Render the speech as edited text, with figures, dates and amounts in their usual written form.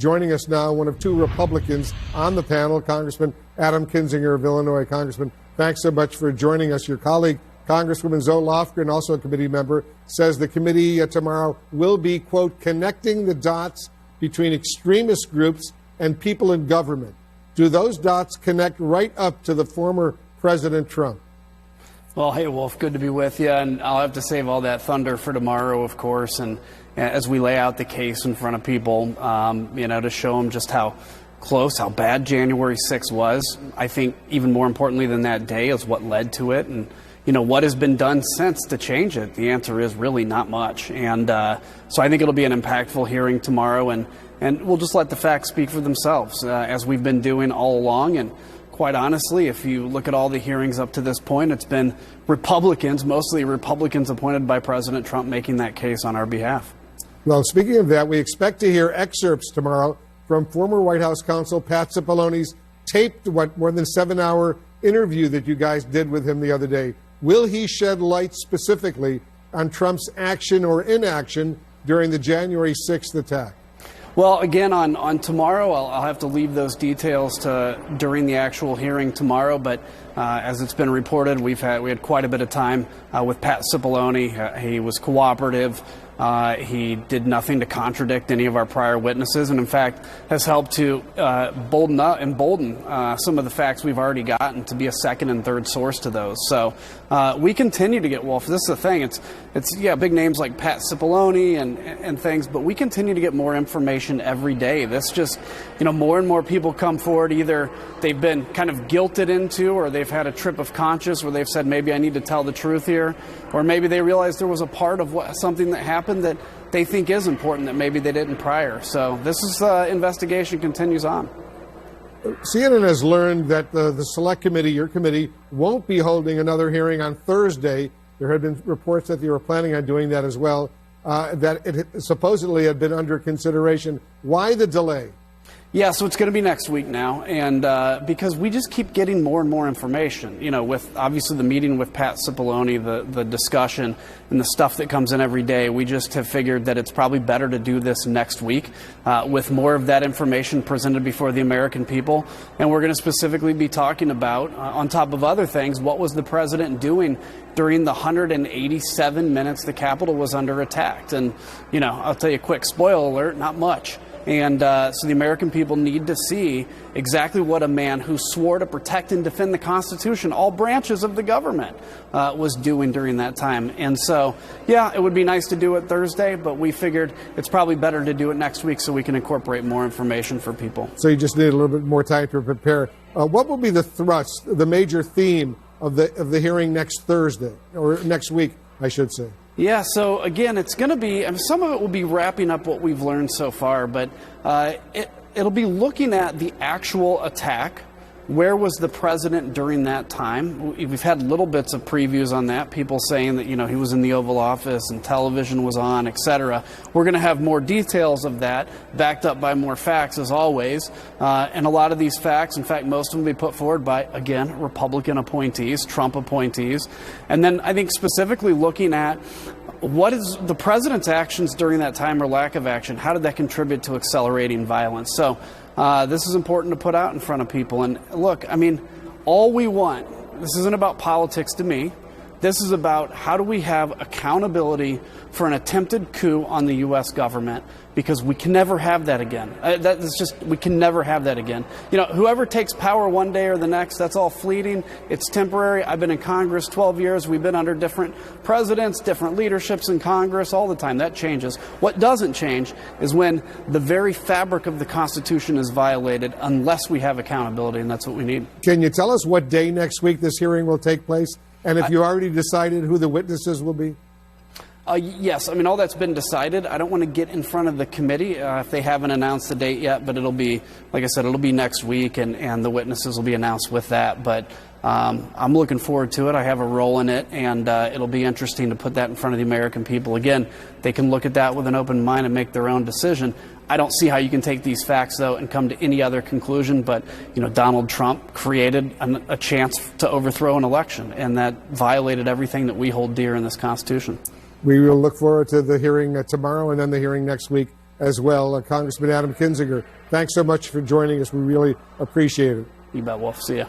Joining us now, one of two Republicans on the panel, Congressman Adam Kinzinger of Illinois. Congressman, thanks so much for joining us. Your colleague, Congresswoman Zoe Lofgren, also a committee member, says the committee tomorrow will be, quote, connecting the dots between extremist groups and people in government. Do those dots connect right up to the former President Trump? Well, hey, Wolf, good to be with you. And I'll have to save all that thunder for tomorrow, of course. And as we lay out the case in front of people, to show them just how close, how bad January 6th was. I think even more importantly than that day is what led to it. And, what has been done since to change it? The answer is really not much. And so I think it'll be an impactful hearing tomorrow. And we'll just let the facts speak for themselves, as we've been doing all along. And quite honestly, if you look at all the hearings up to this point, it's been Republicans, mostly Republicans appointed by President Trump, making that case on our behalf. Well, speaking of that, we expect to hear excerpts tomorrow from former White House counsel Pat Cipollone's taped, more than 7-hour interview that you guys did with him the other day. Will he shed light specifically on Trump's action or inaction during the January 6th attack? Well, again, on tomorrow, I'll have to leave those details to during the actual hearing tomorrow. But as it's been reported, we had quite a bit of time with Pat Cipollone. He was cooperative. He did nothing to contradict any of our prior witnesses, and in fact has helped to embolden some of the facts we've already gotten to be a second and third source to those. So we continue to get, Wolf. This is the thing. It's big names like Pat Cipollone and things, but we continue to get more information every day. This just, more and more people come forward. Either they've been kind of guilted into, or they've had a trip of conscience where they've said, maybe I need to tell the truth here, or maybe they realize there was a part of something that happened that they think is important that maybe they didn't prior. So this is investigation continues on. CNN has learned that the Select Committee, your committee, won't be holding another hearing on Thursday. There had been reports that they were planning on doing that as well, that it supposedly had been under consideration. Why the delay? Yeah, so it's going to be next week now, and because we just keep getting more and more information, with obviously the meeting with Pat Cipollone, the discussion, and the stuff that comes in every day. We just have figured that it's probably better to do this next week with more of that information presented before the American people. And we're going to specifically be talking about, on top of other things, what was the president doing during the 187 minutes the Capitol was under attack. And, I'll tell you a quick spoiler alert, not much. And so the American people need to see exactly what a man who swore to protect and defend the Constitution, all branches of the government, was doing during that time. And so, yeah, it would be nice to do it Thursday, but we figured it's probably better to do it next week so we can incorporate more information for people. So you just need a little bit more time to prepare. What will be the thrust, the major theme of the hearing next Thursday, or next week, I should say? Yeah, so again, it's going to be, some of it will be wrapping up what we've learned so far, but it'll be looking at the actual attack. Where was the president during that time? We've had little bits of previews on that, people saying that, he was in the Oval Office and television was on, etc. We're going to have more details of that, backed up by more facts, as always. And a lot of these facts, in fact, most of them will be put forward by, again, Republican appointees, Trump appointees. And then I think specifically looking at what is the president's actions during that time or lack of action, how did that contribute to accelerating violence? So this is important to put out in front of people. And look, all we want, this isn't about politics to me. This is about how do we have accountability for an attempted coup on the U.S. government, because we can never have that again. We can never have that again. Whoever takes power one day or the next, that's all fleeting. It's temporary. I've been in Congress 12 years. We've been under different presidents, different leaderships in Congress all the time. That changes. What doesn't change is when the very fabric of the Constitution is violated, unless we have accountability, and that's what we need. Can you tell us what day next week this hearing will take place? And if you already decided who the witnesses will be? Yes, all that's been decided. I don't want to get in front of the committee if they haven't announced the date yet, but it'll be, like I said, it'll be next week, and the witnesses will be announced with that. But I'm looking forward to it. I have a role in it, and it'll be interesting to put that in front of the American people. Again, they can look at that with an open mind and make their own decision. I don't see how you can take these facts, though, and come to any other conclusion. But, Donald Trump created a chance to overthrow an election, and that violated everything that we hold dear in this Constitution. We will look forward to the hearing tomorrow and then the hearing next week as well. Congressman Adam Kinzinger, thanks so much for joining us. We really appreciate it. You bet, Wolf. See ya.